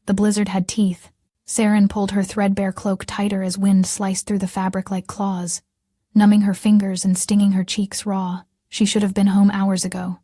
The blizzard had teeth. Saren pulled her threadbare cloak tighter as wind sliced through the fabric like claws, numbing her fingers and stinging her cheeks raw. She should have been home hours ago,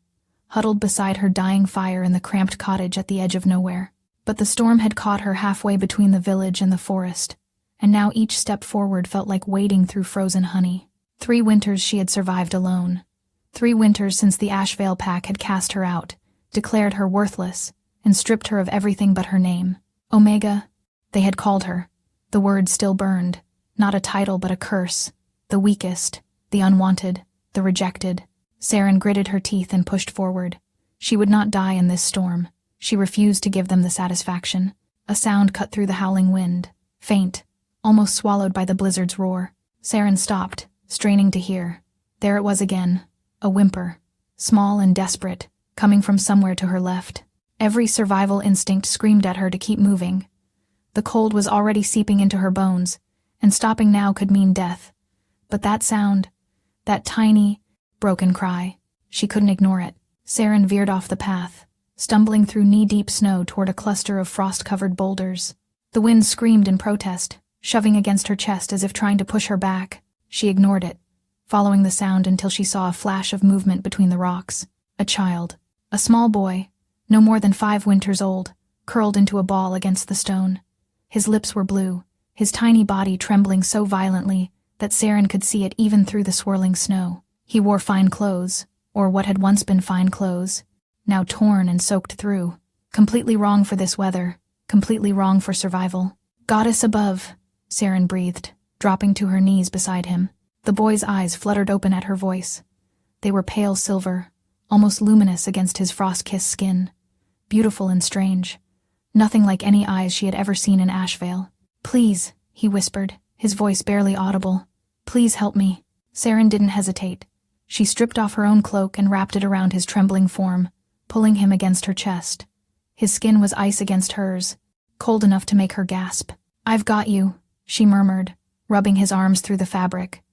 huddled beside her dying fire in the cramped cottage at the edge of nowhere. But the storm had caught her halfway between the village and the forest, and now each step forward felt like wading through frozen honey. 3 winters she had survived alone. 3 winters since the Ashvale pack had cast her out, declared her worthless, and stripped her of everything but her name. Omega, they had called her. The word still burned. Not a title but a curse. The weakest, the unwanted, the rejected. Saren gritted her teeth and pushed forward. She would not die in this storm. She refused to give them the satisfaction. A sound cut through the howling wind. Faint, almost swallowed by the blizzard's roar. Saren stopped, straining to hear. There it was again. A whimper. Small and desperate, coming from somewhere to her left. Every survival instinct screamed at her to keep moving. The cold was already seeping into her bones, and stopping now could mean death. But that sound, that tiny, broken cry, she couldn't ignore it. Saren veered off the path, stumbling through knee-deep snow toward a cluster of frost-covered boulders. The wind screamed in protest, shoving against her chest as if trying to push her back. She ignored it, following the sound until she saw a flash of movement between the rocks. A child, a small boy, no more than 5 winters old, curled into a ball against the stone. His lips were blue, his tiny body trembling so violently that Saren could see it even through the swirling snow. He wore fine clothes, or what had once been fine clothes, now torn and soaked through. Completely wrong for this weather, completely wrong for survival. "Goddess above," Saren breathed, dropping to her knees beside him. The boy's eyes fluttered open at her voice. They were pale silver, almost luminous against his frost-kissed skin. Beautiful and strange. Nothing like any eyes she had ever seen in Ashvale. "Please," he whispered, his voice barely audible. "Please help me." Saren didn't hesitate. She stripped off her own cloak and wrapped it around his trembling form, pulling him against her chest. His skin was ice against hers, cold enough to make her gasp. "I've got you," she murmured, rubbing his arms through the fabric.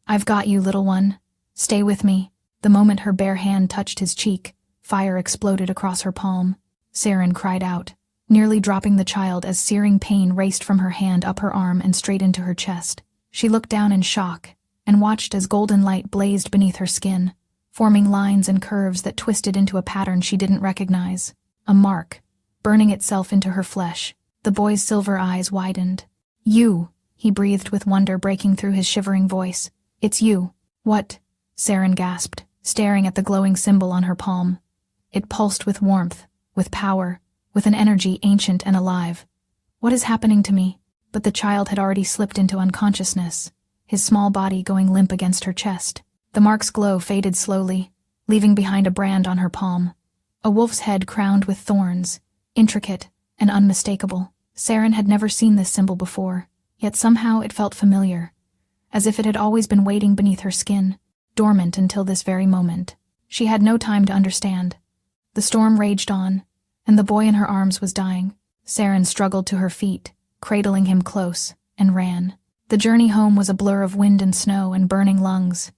"I've got you, little one. Stay with me." The moment her bare hand touched his cheek, fire exploded across her palm. Saren cried out, nearly dropping the child as searing pain raced from her hand up her arm and straight into her chest. She looked down in shock, and watched as golden light blazed beneath her skin, forming lines and curves that twisted into a pattern she didn't recognize. A mark, burning itself into her flesh. The boy's silver eyes widened. "You," he breathed with wonder breaking through his shivering voice. "It's you." "What?" Saren gasped, staring at the glowing symbol on her palm. It pulsed with warmth, with power, with an energy ancient and alive. "What is happening to me?" But the child had already slipped into unconsciousness, his small body going limp against her chest. The mark's glow faded slowly, leaving behind a brand on her palm. A wolf's head crowned with thorns, intricate and unmistakable. Saren had never seen this symbol before, yet somehow it felt familiar, as if it had always been waiting beneath her skin, dormant until this very moment. She had no time to understand. The storm raged on, and the boy in her arms was dying. Saren struggled to her feet, cradling him close, and ran. The journey home was a blur of wind and snow and burning lungs.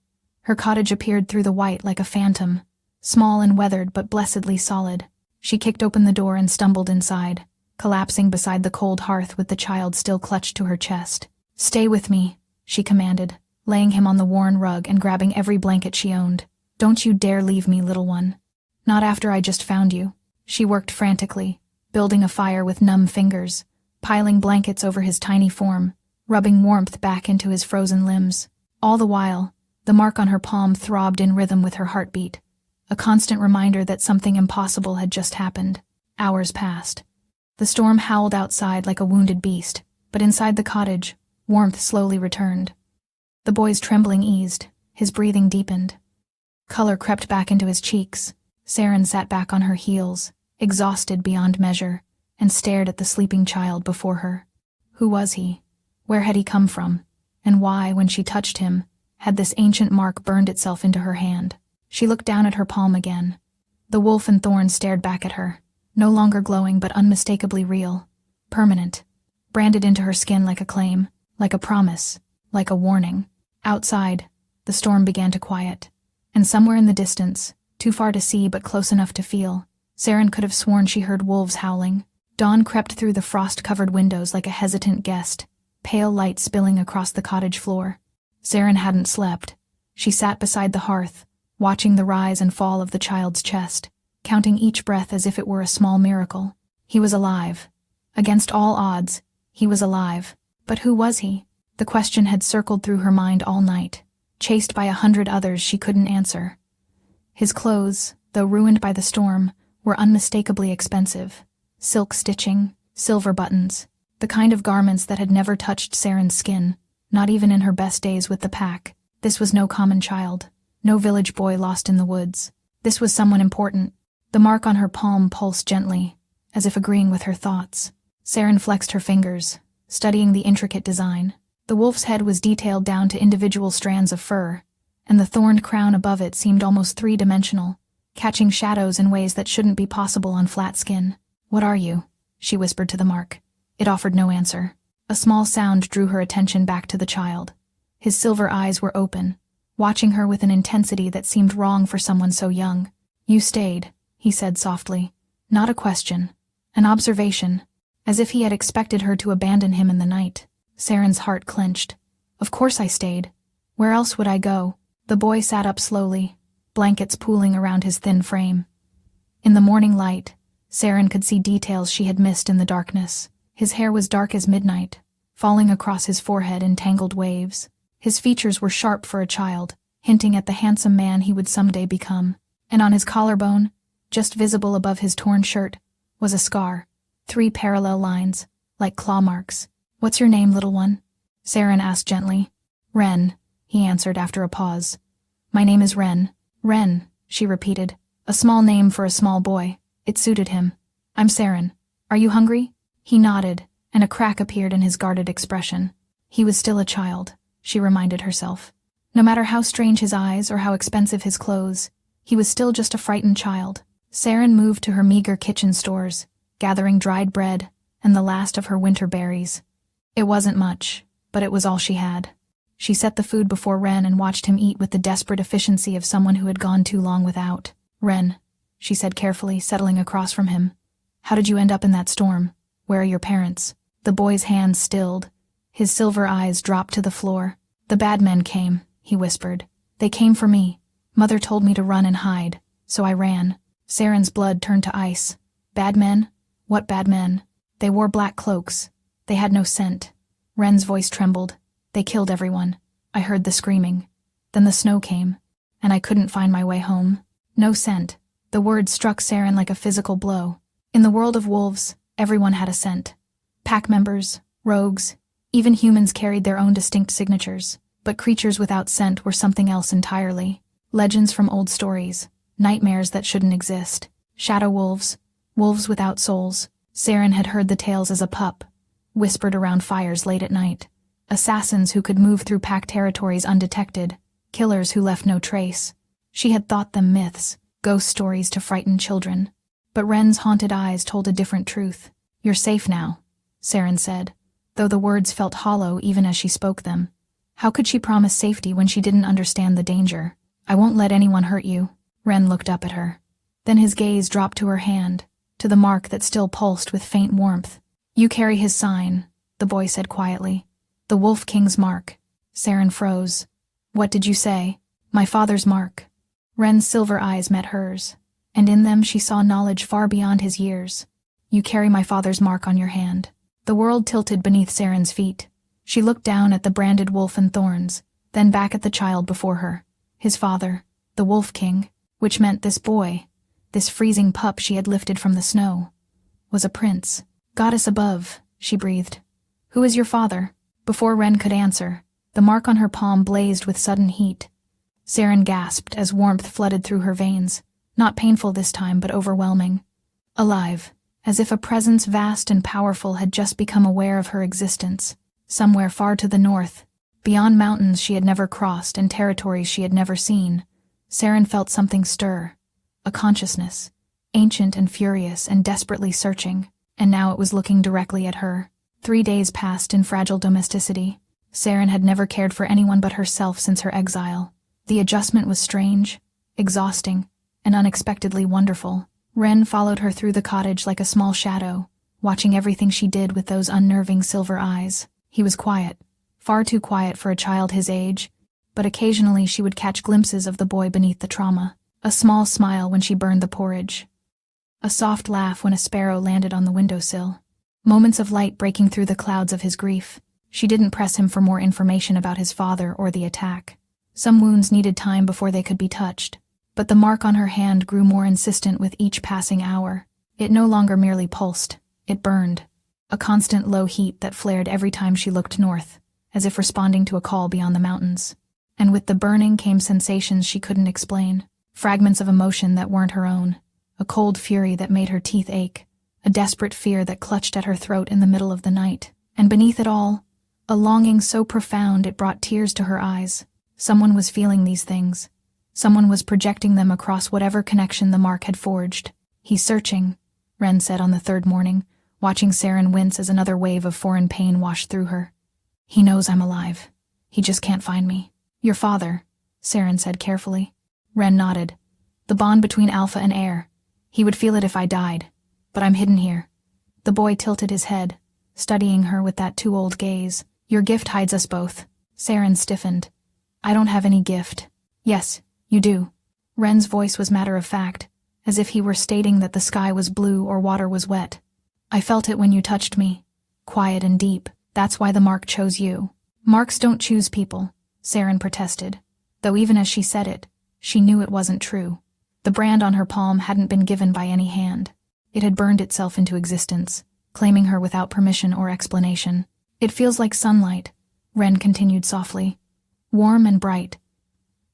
Her cottage appeared through the white like a phantom, small and weathered but blessedly solid. She kicked open the door and stumbled inside, collapsing beside the cold hearth with the child still clutched to her chest. "Stay with me," she commanded, laying him on the worn rug and grabbing every blanket she owned. "Don't you dare leave me, little one. Not after I just found you." She worked frantically, building a fire with numb fingers, piling blankets over his tiny form, rubbing warmth back into his frozen limbs. All the while, the mark on her palm throbbed in rhythm with her heartbeat, a constant reminder that something impossible had just happened. Hours passed. The storm howled outside like a wounded beast, but inside the cottage, warmth slowly returned. The boy's trembling eased, his breathing deepened. Color crept back into his cheeks. Saren sat back on her heels, exhausted beyond measure, and stared at the sleeping child before her. Who was he? Where had he come from? And why, when she touched him, had this ancient mark burned itself into her hand? She looked down at her palm again. The wolf and thorn stared back at her, no longer glowing but unmistakably real, permanent, branded into her skin like a claim, like a promise, like a warning. Outside, the storm began to quiet, and somewhere in the distance, too far to see but close enough to feel, Saren could have sworn she heard wolves howling. Dawn crept through the frost-covered windows like a hesitant guest, pale light spilling across the cottage floor. Saren hadn't slept. She sat beside the hearth, watching the rise and fall of the child's chest, counting each breath as if it were a small miracle. He was alive. Against all odds, he was alive. But who was he? The question had circled through her mind all night, chased by 100 others she couldn't answer. His clothes, though ruined by the storm, were unmistakably expensive. Silk stitching, silver buttons, the kind of garments that had never touched Saren's skin, not even in her best days with the pack. This was no common child, no village boy lost in the woods. This was someone important. The mark on her palm pulsed gently, as if agreeing with her thoughts. Saren flexed her fingers, studying the intricate design. The wolf's head was detailed down to individual strands of fur, and the thorned crown above it seemed almost three-dimensional, catching shadows in ways that shouldn't be possible on flat skin. "What are you?" she whispered to the mark. It offered no answer. A small sound drew her attention back to the child. His silver eyes were open, watching her with an intensity that seemed wrong for someone so young. "You stayed," he said softly. Not a question, an observation, as if he had expected her to abandon him in the night. Saren's heart clenched. "Of course I stayed. Where else would I go?" The boy sat up slowly, blankets pooling around his thin frame. In the morning light, Saren could see details she had missed in the darkness. His hair was dark as midnight, falling across his forehead in tangled waves. His features were sharp for a child, hinting at the handsome man he would someday become. And on his collarbone, just visible above his torn shirt, was a scar, 3 parallel lines, like claw marks. "What's your name, little one?" Saren asked gently. "Ren," he answered after a pause. "My name is Ren." "Ren," she repeated, a small name for a small boy. It suited him. "I'm Saren. Are you hungry?" He nodded, and a crack appeared in his guarded expression. He was still a child, she reminded herself. No matter how strange his eyes or how expensive his clothes, he was still just a frightened child. Saren moved to her meager kitchen stores, gathering dried bread and the last of her winter berries. It wasn't much, but it was all she had. She set the food before Ren and watched him eat with the desperate efficiency of someone who had gone too long without. "Ren," she said carefully, settling across from him. "How did you end up in that storm? Where are your parents?" The boy's hands stilled. His silver eyes dropped to the floor. "The bad men came," he whispered. "They came for me. Mother told me to run and hide, so I ran." Saren's blood turned to ice. "Bad men? What bad men?" "They wore black cloaks. They had no scent." Ren's voice trembled. "They killed everyone. I heard the screaming. Then the snow came, and I couldn't find my way home." No scent. The word struck Saren like a physical blow. In the world of wolves, everyone had a scent. Pack members, rogues, even humans carried their own distinct signatures. But creatures without scent were something else entirely. Legends from old stories, nightmares that shouldn't exist. Shadow wolves, wolves without souls. Saren had heard the tales as a pup, whispered around fires late at night. Assassins who could move through pack territories undetected, killers who left no trace. She had thought them myths, ghost stories to frighten children. But Ren's haunted eyes told a different truth. "You're safe now," Saren said, though the words felt hollow even as she spoke them. How could she promise safety when she didn't understand the danger? "I won't let anyone hurt you." Ren looked up at her. Then his gaze dropped to her hand, to the mark that still pulsed with faint warmth. "You carry his sign," the boy said quietly. "The Wolf King's mark." Saren froze. "What did you say?" "My father's mark." Ren's silver eyes met hers, and in them she saw knowledge far beyond his years. "You carry my father's mark on your hand." The world tilted beneath Saren's feet. She looked down at the branded wolf and thorns, then back at the child before her. His father, the Wolf King, which meant this boy, this freezing pup she had lifted from the snow, was a prince. "Goddess above," she breathed. "Who is your father?" Before Ren could answer, the mark on her palm blazed with sudden heat. Saren gasped as warmth flooded through her veins, not painful this time but overwhelming. Alive, as if a presence vast and powerful had just become aware of her existence. Somewhere far to the north, beyond mountains she had never crossed and territories she had never seen, Saren felt something stir. A consciousness, ancient and furious and desperately searching, and now it was looking directly at her. 3 days passed in fragile domesticity. Saren had never cared for anyone but herself since her exile. The adjustment was strange, exhausting, and unexpectedly wonderful. Ren followed her through the cottage like a small shadow, watching everything she did with those unnerving silver eyes. He was quiet, far too quiet for a child his age, but occasionally she would catch glimpses of the boy beneath the trauma. A small smile when she burned the porridge. A soft laugh when a sparrow landed on the windowsill. Moments of light breaking through the clouds of his grief. She didn't press him for more information about his father or the attack. Some wounds needed time before they could be touched, but the mark on her hand grew more insistent with each passing hour. It no longer merely pulsed, it burned. A constant low heat that flared every time she looked north, as if responding to a call beyond the mountains. And with the burning came sensations she couldn't explain. Fragments of emotion that weren't her own. A cold fury that made her teeth ache. A desperate fear that clutched at her throat in the middle of the night. And beneath it all, a longing so profound it brought tears to her eyes. Someone was feeling these things. Someone was projecting them across whatever connection the mark had forged. "He's searching," Ren said on the third morning, watching Saren wince as another wave of foreign pain washed through her. "He knows I'm alive. He just can't find me." "Your father," Saren said carefully. Ren nodded. "The bond between Alpha and Air. He would feel it if I died. But I'm hidden here." The boy tilted his head, studying her with that too-old gaze. "Your gift hides us both." Saren stiffened. "I don't have any gift." "Yes, you do." Ren's voice was matter-of-fact, as if he were stating that the sky was blue or water was wet. "I felt it when you touched me. Quiet and deep. That's why the mark chose you." "Marks don't choose people," Saren protested, though even as she said it, she knew it wasn't true. The brand on her palm hadn't been given by any hand. It had burned itself into existence, claiming her without permission or explanation. "It feels like sunlight," Ren continued softly. "Warm and bright.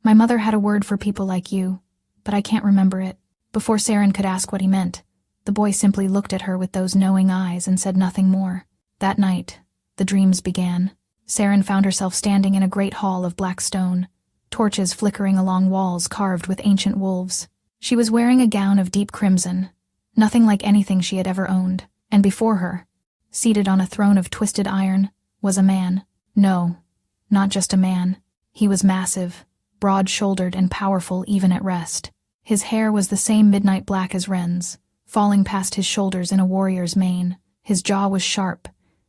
My mother had a word for people like you, but I can't remember it." Before Saren could ask what he meant, the boy simply looked at her with those knowing eyes and said nothing more. That night, the dreams began. Saren found herself standing in a great hall of black stone, torches flickering along walls carved with ancient wolves. She was wearing a gown of deep crimson, nothing like anything she had ever owned, and before her, seated on a throne of twisted iron, was a man. No, not just a man. He was massive, broad-shouldered and powerful even at rest. His hair was the same midnight black as Ren's, falling past his shoulders in a warrior's mane. His jaw was sharp,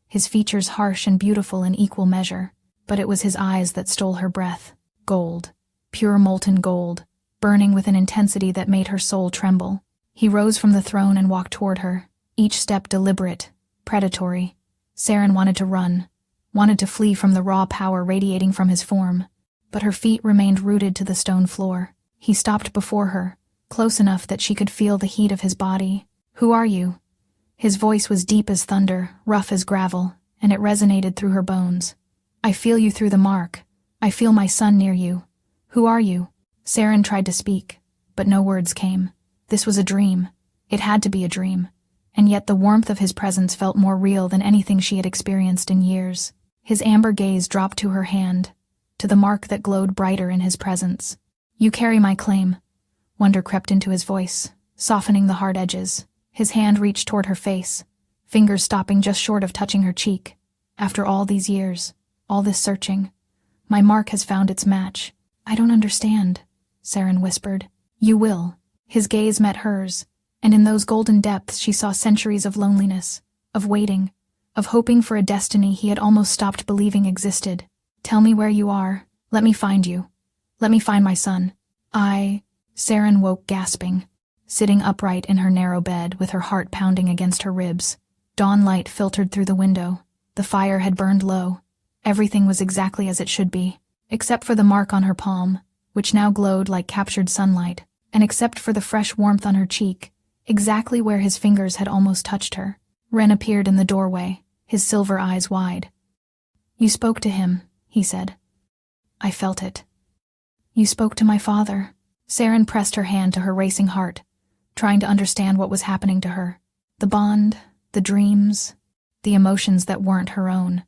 his features harsh and beautiful in equal measure, but it was his eyes that stole her breath. Gold, pure molten gold, burning with an intensity that made her soul tremble. He rose from the throne and walked toward her, each step deliberate, predatory. Saren wanted to run, wanted to flee from the raw power radiating from his form, but her feet remained rooted to the stone floor. He stopped before her, close enough that she could feel the heat of his body. "Who are you?" His voice was deep as thunder, rough as gravel, and it resonated through her bones. "I feel you through the mark. I feel my son near you. Who are you?" Saren tried to speak, but no words came. This was a dream. It had to be a dream. And yet the warmth of his presence felt more real than anything she had experienced in years. His amber gaze dropped to her hand, to the mark that glowed brighter in his presence. "You carry my claim." Wonder crept into his voice, softening the hard edges. His hand reached toward her face, fingers stopping just short of touching her cheek. "After all these years, all this searching, my mark has found its match." "I don't understand," Saren whispered. "You will." His gaze met hers, and in those golden depths she saw centuries of loneliness, of waiting, of hoping for a destiny he had almost stopped believing existed. "Tell me where you are. Let me find you. Let me find my son." Saren woke gasping, sitting upright in her narrow bed with her heart pounding against her ribs. Dawn light filtered through the window. The fire had burned low. Everything was exactly as it should be, except for the mark on her palm, which now glowed like captured sunlight, and except for the fresh warmth on her cheek, exactly where his fingers had almost touched her. Ren appeared in the doorway, his silver eyes wide. "You spoke to him," he said. "I felt it." "You spoke to my father." Saren pressed her hand to her racing heart, trying to understand what was happening to her. The bond, the dreams, the emotions that weren't her own.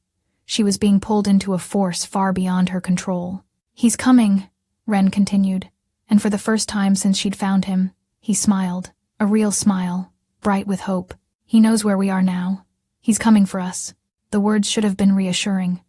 She was being pulled into a force far beyond her control. "He's coming," Ren continued, and for the first time since she'd found him, he smiled, a real smile, bright with hope. "He knows where we are now. He's coming for us." The words should have been reassuring.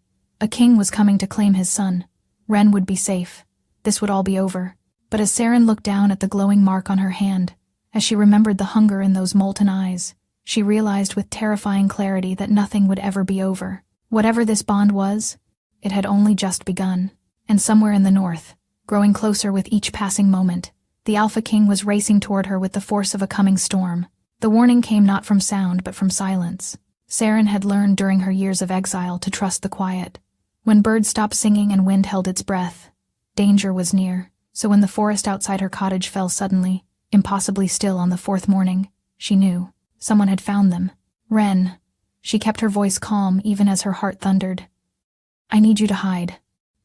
A king was coming to claim his son. Ren would be safe. This would all be over. But as Saren looked down at the glowing mark on her hand, as she remembered the hunger in those molten eyes, She realized with terrifying clarity that nothing would ever be over. Whatever this bond was, it had only just begun. And somewhere in the north, growing closer with each passing moment, the Alpha King was racing toward her with the force of a coming storm. The warning came not from sound but from silence. Saren had learned during her years of exile to trust the quiet. When birds stopped singing and wind held its breath, danger was near. So when the forest outside her cottage fell suddenly, impossibly still on the fourth morning, she knew. Someone had found them. Ren. She kept her voice calm even as her heart thundered. I need you to hide.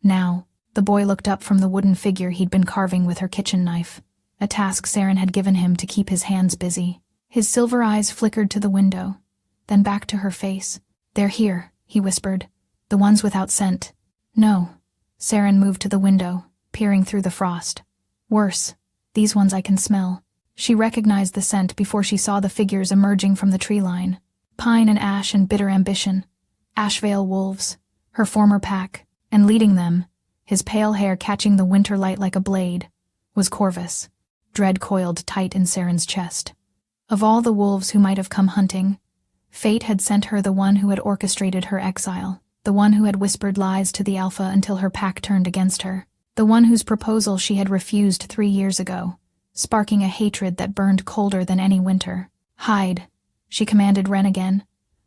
Now. The boy looked up from the wooden figure he'd been carving with her kitchen knife, a task Saren had given him to keep his hands busy. His silver eyes flickered to the window, then back to her face. They're here, he whispered. The ones without scent. No. Saren moved to the window, peering through the frost. Worse. These ones I can smell. She recognized the scent before she saw the figures emerging from the tree line. Pine and ash and bitter ambition. Ashvale wolves, her former pack, and leading them, his pale hair catching the winter light like a blade, was Corvus. Dread coiled tight in Saren's chest. Of all the wolves who might have come hunting, fate had sent her the one who had orchestrated her exile, the one who had whispered lies to the Alpha until her pack turned against her, the one whose proposal she had refused 3 years ago, sparking a hatred that burned colder than any winter. Hide, she commanded Ren again.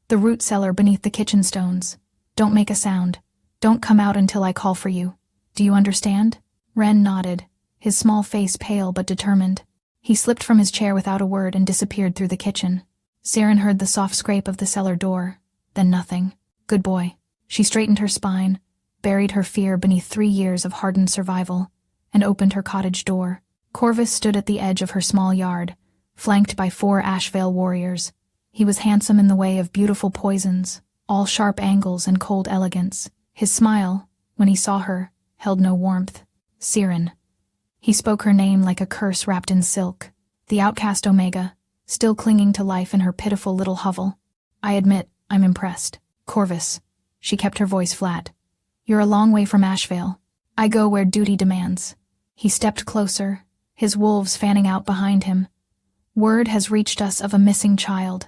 The root cellar beneath the kitchen stones. Don't make a sound. Don't come out until I call for you. Do you understand? Ren nodded, his small face pale but determined. He slipped from his chair without a word and disappeared through the kitchen. Saren heard the soft scrape of the cellar door, then nothing. Good boy. She straightened her spine, buried her fear beneath 3 years of hardened survival, and opened her cottage door. Corvus stood at the edge of her small yard, flanked by 4 Ashvale warriors. He was handsome in the way of beautiful poisons, all sharp angles and cold elegance. His smile, when he saw her, held no warmth. Siren. He spoke her name like a curse wrapped in silk. The outcast Omega, still clinging to life in her pitiful little hovel. I admit, I'm impressed. Corvus. She kept her voice flat. You're a long way from Ashvale. I go where duty demands. He stepped closer, his wolves fanning out behind him. Word has reached us of a missing child.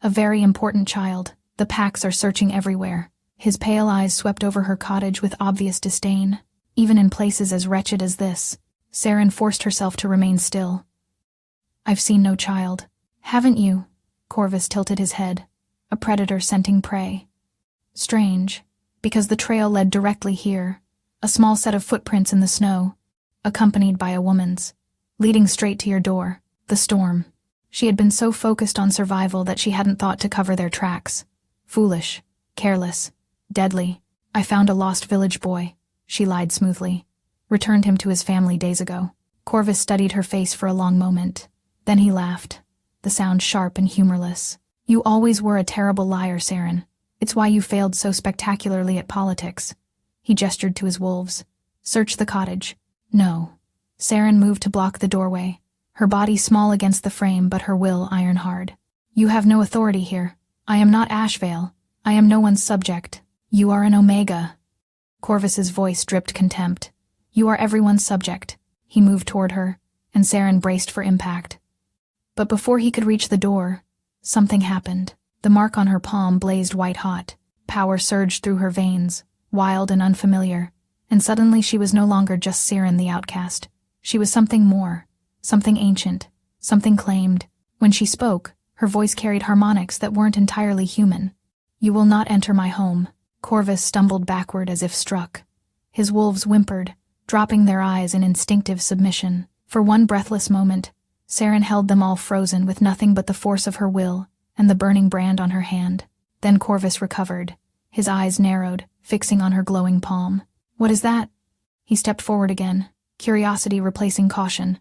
A very important child. The packs are searching everywhere. His pale eyes swept over her cottage with obvious disdain. Even in places as wretched as this, Saren forced herself to remain still. I've seen no child. Haven't you? Corvus tilted his head, a predator scenting prey. Strange, because the trail led directly here, a small set of footprints in the snow, accompanied by a woman's, leading straight to your door, the storm. She had been so focused on survival that she hadn't thought to cover their tracks. Foolish, careless, deadly. I found a lost village boy, she lied smoothly. Returned him to his family days ago. Corvus studied her face for a long moment. Then he laughed, the sound sharp and humorless. You always were a terrible liar, Saren. It's why you failed so spectacularly at politics. He gestured to his wolves. Search the cottage. No. Saren moved to block the doorway, her body small against the frame but her will iron hard. You have no authority here. I am not Ashvale. I am no one's subject. You are an Omega. Corvus's voice dripped contempt. You are everyone's subject. He moved toward her, and Saren braced for impact. But before he could reach the door, something happened. The mark on her palm blazed white-hot. Power surged through her veins, wild and unfamiliar, and suddenly she was no longer just Saren the outcast. She was something more, something ancient, something claimed. When she spoke, her voice carried harmonics that weren't entirely human. You will not enter my home. Corvus stumbled backward as if struck. His wolves whimpered, dropping their eyes in instinctive submission. For one breathless moment, Saren held them all frozen with nothing but the force of her will and the burning brand on her hand. Then Corvus recovered, his eyes narrowed, fixing on her glowing palm. What is that? He stepped forward again, curiosity replacing caution.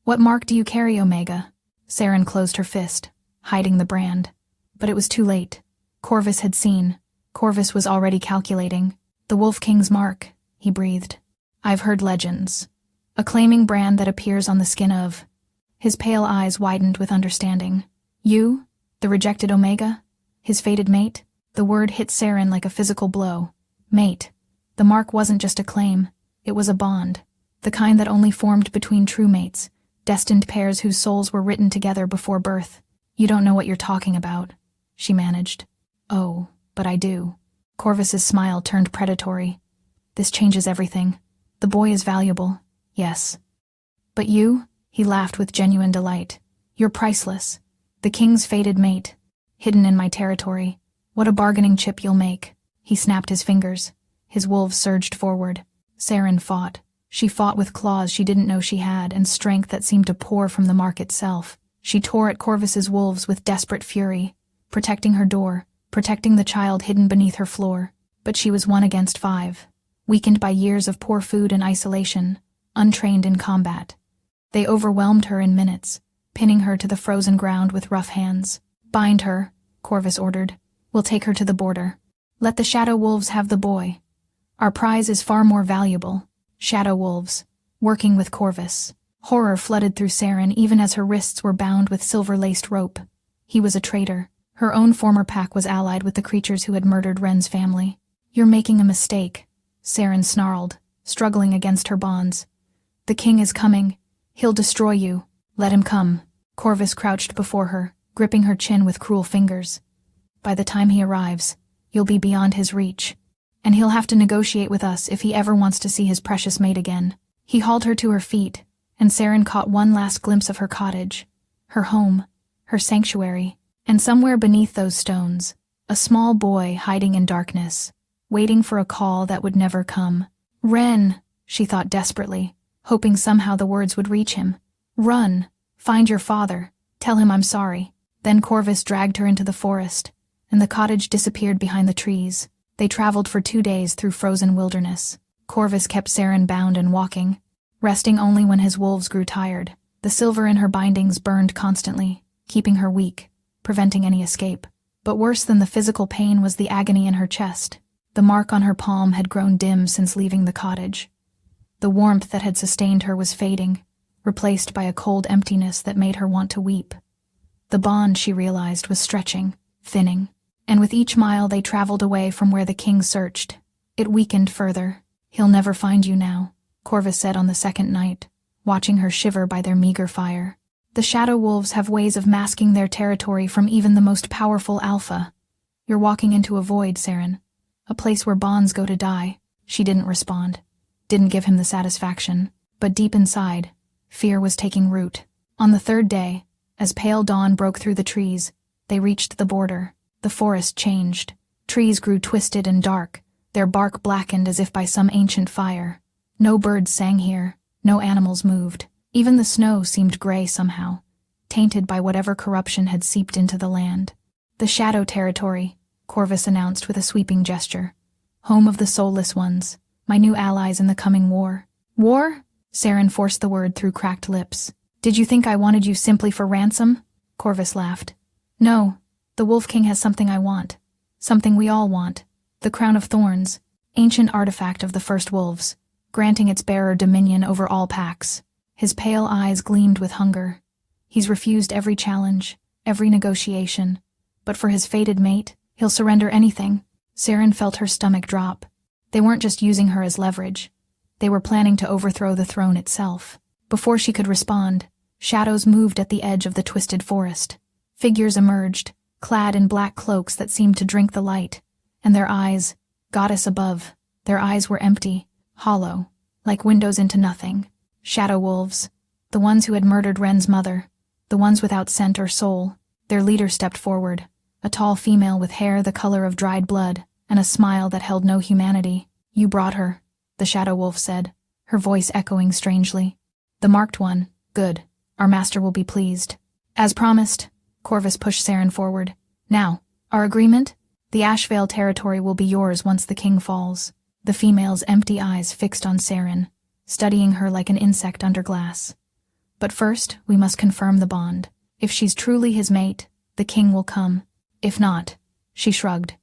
What mark do you carry, Omega? Saren closed her fist, hiding the brand. But it was too late. Corvus had seen. Corvus was already calculating. The Wolf King's mark, he breathed. I've heard legends. A claiming brand that appears on the skin of. His pale eyes widened with understanding. You? The rejected Omega? His fated mate? The word hit Saren like a physical blow. Mate. The mark wasn't just a claim. It was a bond. The kind that only formed between true mates, destined pairs whose souls were written together before birth. You don't know what you're talking about, she managed. Oh, but I do. Corvus's smile turned predatory. This changes everything. The boy is valuable, yes. But you? He laughed with genuine delight. You're priceless. The king's fated mate. Hidden in my territory. What a bargaining chip you'll make. He snapped his fingers. His wolves surged forward. Saren fought. She fought with claws she didn't know she had and strength that seemed to pour from the mark itself. She tore at Corvus's wolves with desperate fury, protecting her door, protecting the child hidden beneath her floor. But she was 1 against 5, weakened by years of poor food and isolation, untrained in combat. They overwhelmed her in minutes, pinning her to the frozen ground with rough hands. Bind her, Corvus ordered. We'll take her to the border. Let the Shadow Wolves have the boy. Our prize is far more valuable. Shadow Wolves, working with Corvus. Horror flooded through Saren even as her wrists were bound with silver-laced rope. He was a traitor. Her own former pack was allied with the creatures who had murdered Ren's family. You're making a mistake, Saren snarled, struggling against her bonds. The king is coming. He'll destroy you. Let him come. Corvus crouched before her, gripping her chin with cruel fingers. By the time he arrives, you'll be beyond his reach. And he'll have to negotiate with us if he ever wants to see his precious mate again. He hauled her to her feet, and Saren caught one last glimpse of her cottage, her home, her sanctuary, and somewhere beneath those stones, a small boy hiding in darkness, waiting for a call that would never come. Ren, she thought desperately, hoping somehow the words would reach him. Run, find your father, tell him I'm sorry. Then Corvus dragged her into the forest, and the cottage disappeared behind the trees. They traveled for 2 days through frozen wilderness. Corvus kept Saren bound and walking, resting only when his wolves grew tired. The silver in her bindings burned constantly, keeping her weak, preventing any escape. But worse than the physical pain was the agony in her chest. The mark on her palm had grown dim since leaving the cottage. The warmth that had sustained her was fading, replaced by a cold emptiness that made her want to weep. The bond, she realized, was stretching, thinning, and with each mile they traveled away from where the king searched, it weakened further. He'll never find you now, Corvus said on the second night, watching her shiver by their meager fire. The Shadow Wolves have ways of masking their territory from even the most powerful alpha. You're walking into a void, Saren. A place where bonds go to die. She didn't respond. Didn't give him the satisfaction. But deep inside, fear was taking root. On the 3rd day, as pale dawn broke through the trees, they reached the border. The forest changed. Trees grew twisted and dark, their bark blackened as if by some ancient fire. No birds sang here, no animals moved. Even the snow seemed gray somehow, tainted by whatever corruption had seeped into the land. The Shadow Territory, Corvus announced with a sweeping gesture. Home of the Soulless Ones, my new allies in the coming war. War? Saren forced the word through cracked lips. Did you think I wanted you simply for ransom? Corvus laughed. No, the Wolf King has something I want. Something we all want. The Crown of Thorns, ancient artifact of the first wolves, granting its bearer dominion over all packs. His pale eyes gleamed with hunger. He's refused every challenge, every negotiation. But for his fated mate, he'll surrender anything. Saren felt her stomach drop. They weren't just using her as leverage. They were planning to overthrow the throne itself. Before she could respond, shadows moved at the edge of the twisted forest. Figures emerged, clad in black cloaks that seemed to drink the light, and their eyes, goddess above, their eyes were empty, hollow, like windows into nothing. Shadow wolves, the ones who had murdered Ren's mother, the ones without scent or soul. Their leader stepped forward, a tall female with hair the color of dried blood and a smile that held no humanity. You brought her, the Shadow Wolf said, her voice echoing strangely. The marked one, good, our master will be pleased. As promised, Corvus pushed Saren forward. Now, our agreement? The Ashvale territory will be yours once the king falls. The female's empty eyes fixed on Saren, studying her like an insect under glass. But first, we must confirm the bond. If she's truly his mate, the king will come. If not, she shrugged,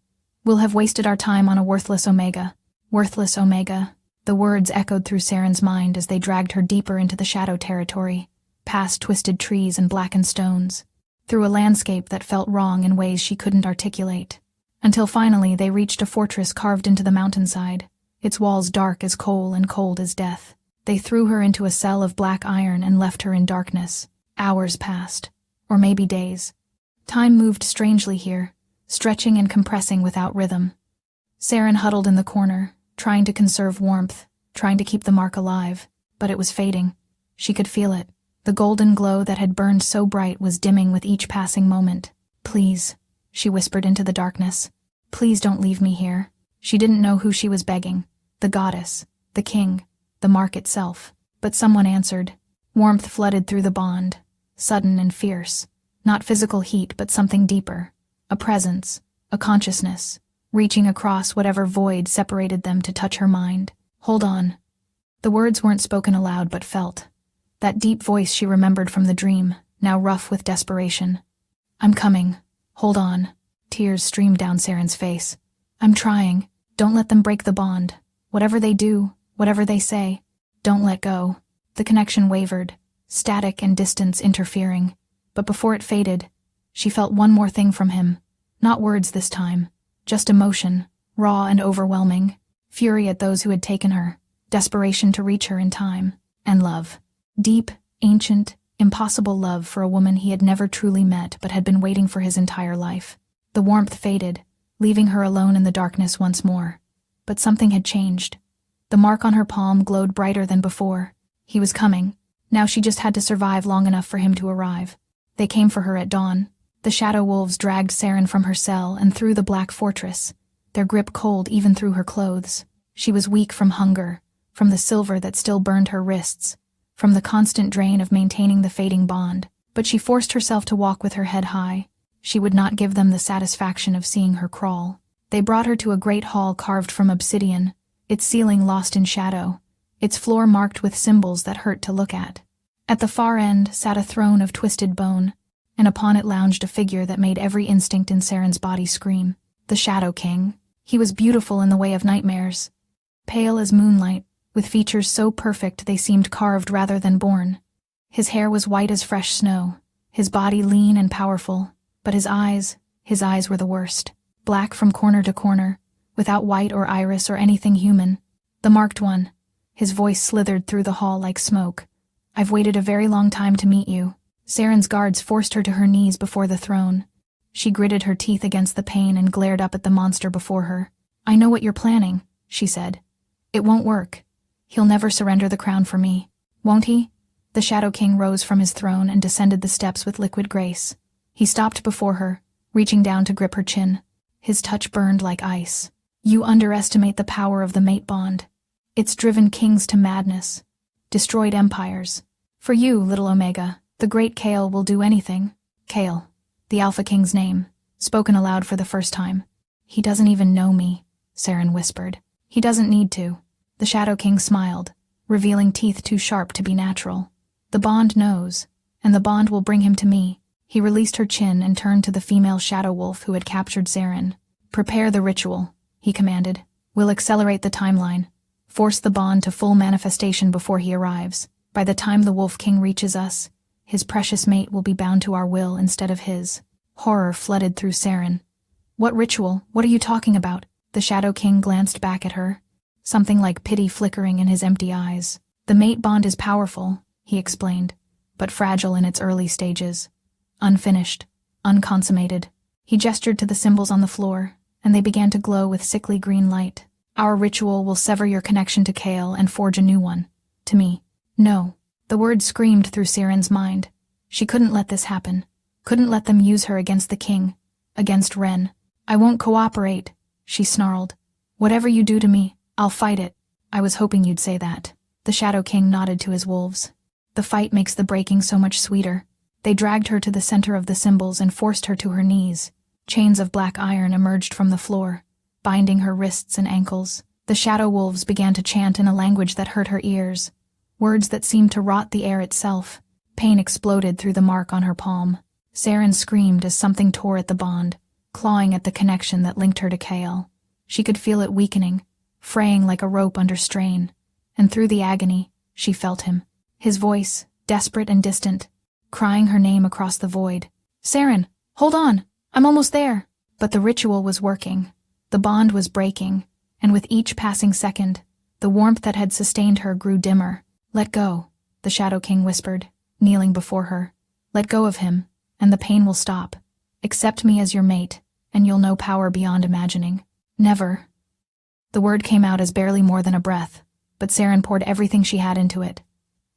we'll have wasted our time on a worthless Omega. Worthless Omega. The words echoed through Saren's mind as they dragged her deeper into the shadow territory, past twisted trees and blackened stones, through a landscape that felt wrong in ways she couldn't articulate. Until finally they reached a fortress carved into the mountainside, its walls dark as coal and cold as death. They threw her into a cell of black iron and left her in darkness. Hours passed, or maybe days. Time moved strangely here, stretching and compressing without rhythm. Saren huddled in the corner, trying to conserve warmth, trying to keep the mark alive, but it was fading. She could feel it. The golden glow that had burned so bright was dimming with each passing moment. "Please," she whispered into the darkness. "Please don't leave me here." She didn't know who she was begging. The goddess, the king, the mark itself. But someone answered. Warmth flooded through the bond, sudden and fierce. Not physical heat, but something deeper. A presence, a consciousness, reaching across whatever void separated them to touch her mind. "Hold on." The words weren't spoken aloud but felt. That deep voice she remembered from the dream, now rough with desperation. "I'm coming. Hold on." Tears streamed down Saren's face. "I'm trying. Don't let them break the bond. Whatever they do, whatever they say, don't let go." The connection wavered, static and distance interfering. But before it faded, she felt one more thing from him. Not words this time, just emotion, raw and overwhelming. Fury at those who had taken her, desperation to reach her in time, and love. Deep, ancient, impossible love for a woman he had never truly met but had been waiting for his entire life. The warmth faded, leaving her alone in the darkness once more. But something had changed. The mark on her palm glowed brighter than before. He was coming. Now she just had to survive long enough for him to arrive. They came for her at dawn. The shadow wolves dragged Saren from her cell and through the black fortress, their grip cold even through her clothes. She was weak from hunger, from the silver that still burned her wrists, from the constant drain of maintaining the fading bond. But she forced herself to walk with her head high. She would not give them the satisfaction of seeing her crawl. They brought her to a great hall carved from obsidian, its ceiling lost in shadow, its floor marked with symbols that hurt to look at. At the far end sat a throne of twisted bone, and upon it lounged a figure that made every instinct in Saren's body scream. The Shadow King. He was beautiful in the way of nightmares. Pale as moonlight, with features so perfect they seemed carved rather than born. His hair was white as fresh snow, his body lean and powerful, but his eyes were the worst. Black from corner to corner, without white or iris or anything human. The marked one. His voice slithered through the hall like smoke. "I've waited a very long time to meet you." Saren's guards forced her to her knees before the throne. She gritted her teeth against the pain and glared up at the monster before her. "I know what you're planning," she said. "It won't work. He'll never surrender the crown for me. Won't he?" The Shadow King rose from his throne and descended the steps with liquid grace. He stopped before her, reaching down to grip her chin. His touch burned like ice. "You underestimate the power of the mate bond. It's driven kings to madness, destroyed empires. For you, little Omega, the great Kael will do anything." Kael, the Alpha King's name, spoken aloud for the first time. "He doesn't even know me," Saren whispered. "He doesn't need to." The Shadow King smiled, revealing teeth too sharp to be natural. "The bond knows, and the bond will bring him to me." He released her chin and turned to the female shadow wolf who had captured Saren. "Prepare the ritual," he commanded. "We'll accelerate the timeline. Force the bond to full manifestation before he arrives. By the time the Wolf King reaches us, his precious mate will be bound to our will instead of his." Horror flooded through Saren. "What ritual? What are you talking about?" The Shadow King glanced back at her, something like pity flickering in his empty eyes. "The mate bond is powerful," he explained, "but fragile in its early stages. Unfinished, unconsummated." He gestured to the symbols on the floor, and they began to glow with sickly green light. "Our ritual will sever your connection to Kael and forge a new one. To me." "No." The word screamed through Saren's mind. She couldn't let this happen. Couldn't let them use her against the king, against Ren. "I won't cooperate," she snarled. "Whatever you do to me, I'll fight it." "I was hoping you'd say that." The Shadow King nodded to his wolves. "The fight makes the breaking so much sweeter." They dragged her to the center of the symbols and forced her to her knees. Chains of black iron emerged from the floor, binding her wrists and ankles. The shadow wolves began to chant in a language that hurt her ears, words that seemed to rot the air itself. Pain exploded through the mark on her palm. Saren screamed as something tore at the bond, clawing at the connection that linked her to Kael. She could feel it weakening, fraying like a rope under strain, and through the agony, she felt him. His voice, desperate and distant, crying her name across the void. "Saren, hold on! I'm almost there!" But the ritual was working. The bond was breaking, and with each passing second, the warmth that had sustained her grew dimmer. "Let go," the Shadow King whispered, kneeling before her. "Let go of him, and the pain will stop. Accept me as your mate, and you'll know power beyond imagining. Never. The word came out as barely more than a breath, but Saren poured everything she had into it.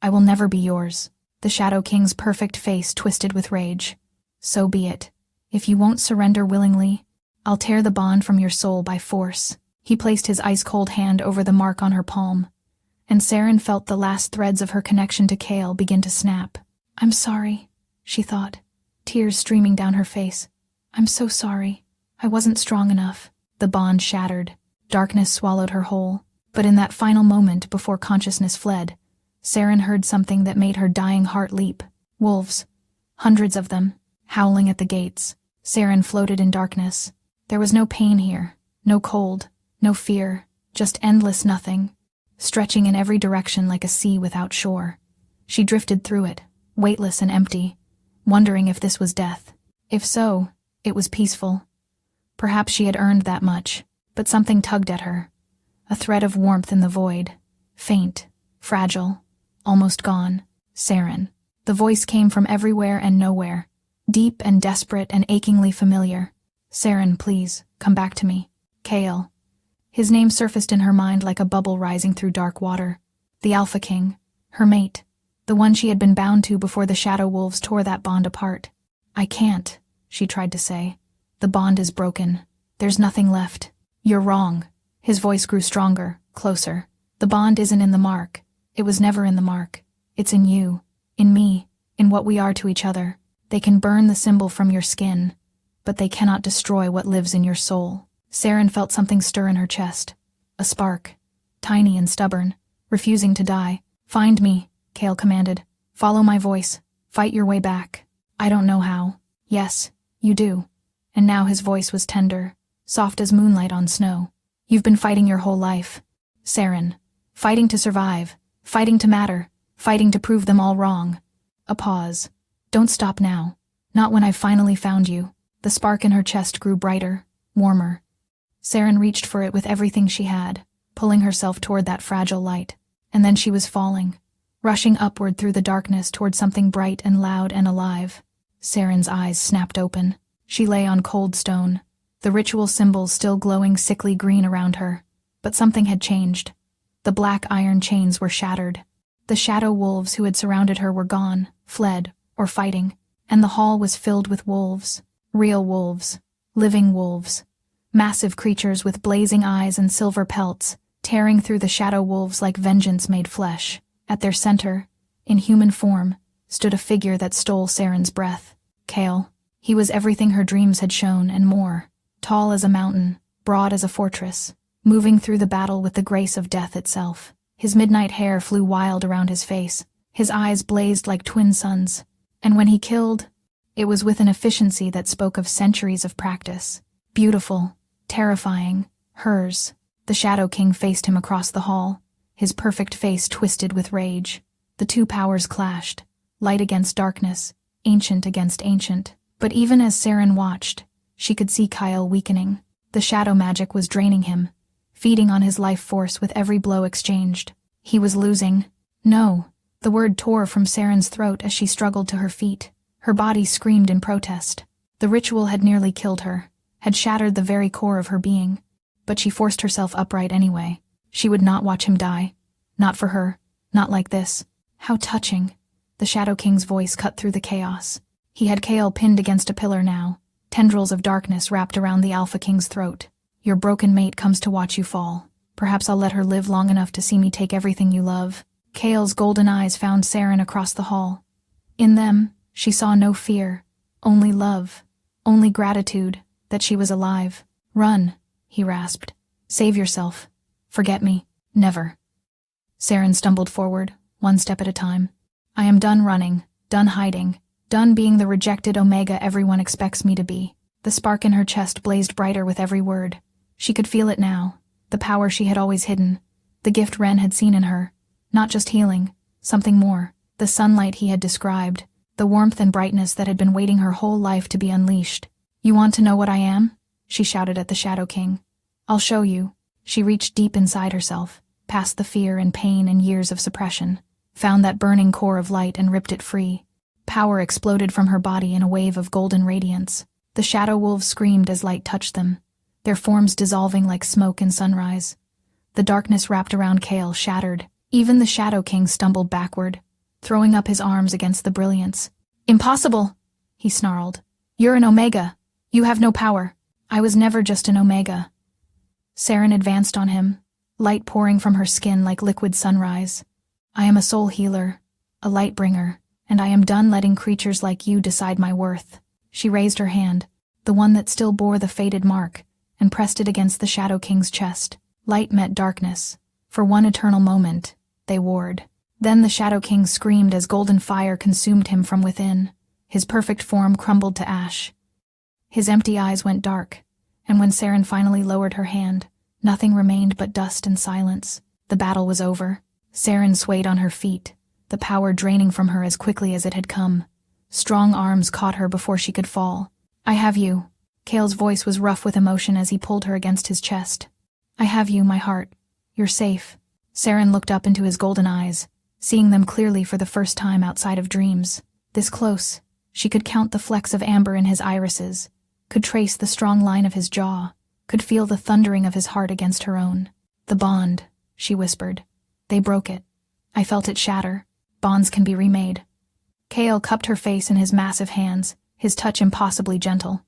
I will never be yours. The Shadow King's perfect face twisted with rage. So be it. If you won't surrender willingly, I'll tear the bond from your soul by force. He placed his ice-cold hand over the mark on her palm, and Saren felt the last threads of her connection to Chaol begin to snap. I'm sorry, she thought, tears streaming down her face. I'm so sorry. I wasn't strong enough. The bond shattered. Darkness swallowed her whole. But in that final moment before consciousness fled, Saren heard something that made her dying heart leap. Wolves. Hundreds of them, howling at the gates. Saren floated in darkness. There was no pain here, no cold, no fear, just endless nothing, stretching in every direction like a sea without shore. She drifted through it, weightless and empty, wondering if this was death. If so, it was peaceful. Perhaps she had earned that much, but something tugged at her. A thread of warmth in the void, faint, fragile, almost gone. Saren. The voice came from everywhere and nowhere, deep and desperate and achingly familiar. Saren, please, come back to me. Chaol. His name surfaced in her mind like a bubble rising through dark water. The Alpha King, her mate, the one she had been bound to before the Shadow Wolves tore that bond apart. I can't, she tried to say. The bond is broken. There's nothing left. You're wrong. His voice grew stronger, closer. The bond isn't in the mark. It was never in the mark. It's in you, in me, in what we are to each other. They can burn the symbol from your skin, but they cannot destroy what lives in your soul. Saren felt something stir in her chest. A spark, tiny and stubborn, refusing to die. Find me, Chaol commanded. Follow my voice. Fight your way back. I don't know how. Yes, you do. And now his voice was tender, soft as moonlight on snow. You've been fighting your whole life. Saren. Fighting to survive. Fighting to matter. Fighting to prove them all wrong. A pause. Don't stop now. Not when I've finally found you. The spark in her chest grew brighter, warmer. Saren reached for it with everything she had, pulling herself toward that fragile light. And then she was falling, rushing upward through the darkness toward something bright and loud and alive. Saren's eyes snapped open. She lay on cold stone, the ritual symbols still glowing sickly green around her. But something had changed. The black iron chains were shattered. The Shadow Wolves who had surrounded her were gone, fled, or fighting, and the hall was filled with wolves. Real wolves. Living wolves. Massive creatures with blazing eyes and silver pelts, tearing through the Shadow Wolves like vengeance made flesh. At their center, in human form, stood a figure that stole Saren's breath. Chaol. He was everything her dreams had shown and more. Tall as a mountain, broad as a fortress, moving through the battle with the grace of death itself. His midnight hair flew wild around his face. His eyes blazed like twin suns. And when he killed, it was with an efficiency that spoke of centuries of practice. Beautiful, terrifying, hers. The Shadow King faced him across the hall, his perfect face twisted with rage. The two powers clashed, light against darkness, ancient against ancient. But even as Saren watched, she could see Chaol weakening. The shadow magic was draining him, feeding on his life force with every blow exchanged. He was losing. No. The word tore from Saren's throat as she struggled to her feet. Her body screamed in protest. The ritual had nearly killed her, had shattered the very core of her being. But she forced herself upright anyway. She would not watch him die. Not for her. Not like this. How touching. The Shadow King's voice cut through the chaos. He had Chaol pinned against a pillar now, tendrils of darkness wrapped around the Alpha King's throat. Your broken mate comes to watch you fall. Perhaps I'll let her live long enough to see me take everything you love. Chaol's golden eyes found Saren across the hall. In them, she saw no fear, only love, only gratitude that she was alive. Run, he rasped. Save yourself. Forget me. Never. Saren stumbled forward, one step at a time. I am done running, done hiding, done being the rejected Omega everyone expects me to be. The spark in her chest blazed brighter with every word. She could feel it now, the power she had always hidden, the gift Ren had seen in her. Not just healing, something more, the sunlight he had described, the warmth and brightness that had been waiting her whole life to be unleashed. You want to know what I am? She shouted at the Shadow King. I'll show you. She reached deep inside herself, past the fear and pain and years of suppression, found that burning core of light and ripped it free. Power exploded from her body in a wave of golden radiance. The shadow wolves screamed as light touched them, their forms dissolving like smoke in sunrise. The darkness wrapped around Kale shattered. Even the Shadow King stumbled backward, throwing up his arms against the brilliance. "Impossible!" he snarled. "You're an Omega. You have no power." "I was never just an Omega." Saren advanced on him, light pouring from her skin like liquid sunrise. "I am a soul healer, a light bringer, and I am done letting creatures like you decide my worth." She raised her hand, the one that still bore the faded mark, and pressed it against the Shadow King's chest. Light met darkness. For one eternal moment, they warred. Then the Shadow King screamed as golden fire consumed him from within. His perfect form crumbled to ash. His empty eyes went dark, and when Saren finally lowered her hand, nothing remained but dust and silence. The battle was over. Saren swayed on her feet, the power draining from her as quickly as it had come. Strong arms caught her before she could fall. "I have you." Kale's voice was rough with emotion as he pulled her against his chest. "I have you, my heart. You're safe." Saren looked up into his golden eyes, seeing them clearly for the first time outside of dreams. This close, she could count the flecks of amber in his irises, could trace the strong line of his jaw, could feel the thundering of his heart against her own. "The bond," she whispered. "They broke it. I felt it shatter. Bonds can be remade." Kale cupped her face in his massive hands, his touch impossibly gentle.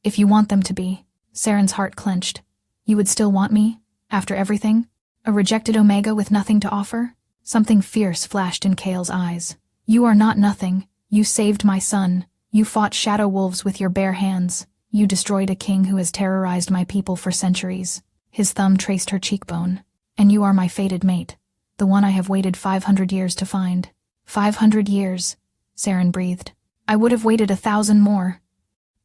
"If you want them to be." Saren's heart clenched. "You would still want me? After everything? A rejected Omega with nothing to offer?" Something fierce flashed in Kale's eyes. "You are not nothing. You saved my son. You fought shadow wolves with your bare hands. You destroyed a king who has terrorized my people for centuries." His thumb traced her cheekbone. "And you are my fated mate, the one I have waited 500 years to find." 500 years, Saren breathed. "I would have waited 1,000 more."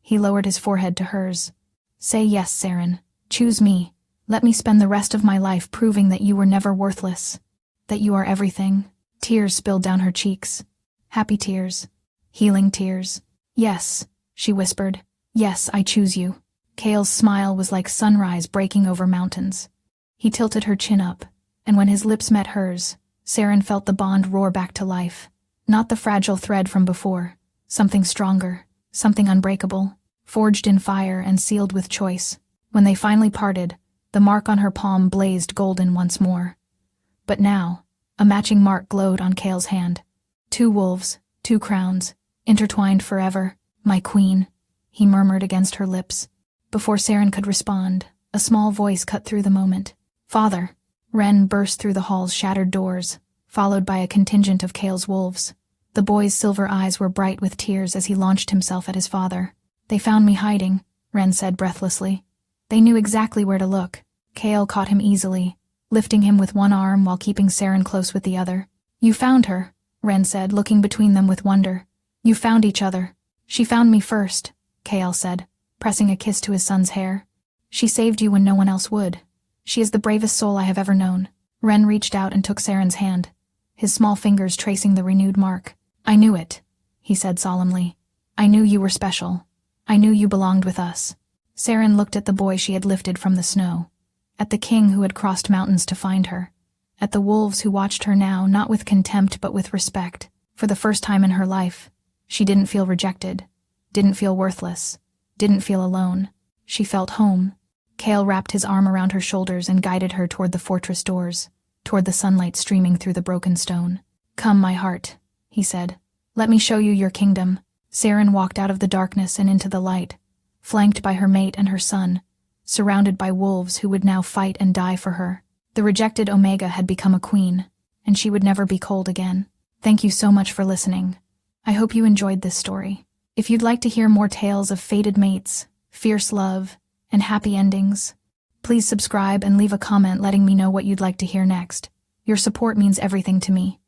He lowered his forehead to hers. "Say yes, Saren. Choose me. Let me spend the rest of my life proving that you were never worthless, that you are everything." Tears spilled down her cheeks. Happy tears. Healing tears. "Yes," she whispered. "Yes, I choose you." Kale's smile was like sunrise breaking over mountains. He tilted her chin up, and when his lips met hers, Saren felt the bond roar back to life. Not the fragile thread from before. Something stronger, something unbreakable, forged in fire and sealed with choice. When they finally parted, the mark on her palm blazed golden once more. But now, a matching mark glowed on Kale's hand. 2 wolves, 2 crowns, intertwined forever. "My queen," he murmured against her lips. Before Saren could respond, a small voice cut through the moment. "Father!" Ren burst through the hall's shattered doors, followed by a contingent of Kale's wolves. The boy's silver eyes were bright with tears as he launched himself at his father. "They found me hiding," Ren said breathlessly. "They knew exactly where to look." Kale caught him easily, lifting him with one arm while keeping Saren close with the other. "You found her," Ren said, looking between them with wonder. "You found each other." "She found me first," Kale said, pressing a kiss to his son's hair. "She saved you when no one else would. She is the bravest soul I have ever known." Ren reached out and took Saren's hand, his small fingers tracing the renewed mark. "I knew it," he said solemnly. "I knew you were special. I knew you belonged with us." Saren looked at the boy she had lifted from the snow, at the king who had crossed mountains to find her, at the wolves who watched her now not with contempt but with respect. For the first time in her life, she didn't feel rejected, didn't feel worthless, didn't feel alone. She felt home. Kale wrapped his arm around her shoulders and guided her toward the fortress doors, toward the sunlight streaming through the broken stone. "Come, my heart," he said. "Let me show you your kingdom." Saren walked out of the darkness and into the light, flanked by her mate and her son, surrounded by wolves who would now fight and die for her. The rejected Omega had become a queen, and she would never be cold again. Thank you so much for listening. I hope you enjoyed this story. If you'd like to hear more tales of fated mates, fierce love, and happy endings, please subscribe and leave a comment letting me know what you'd like to hear next. Your support means everything to me.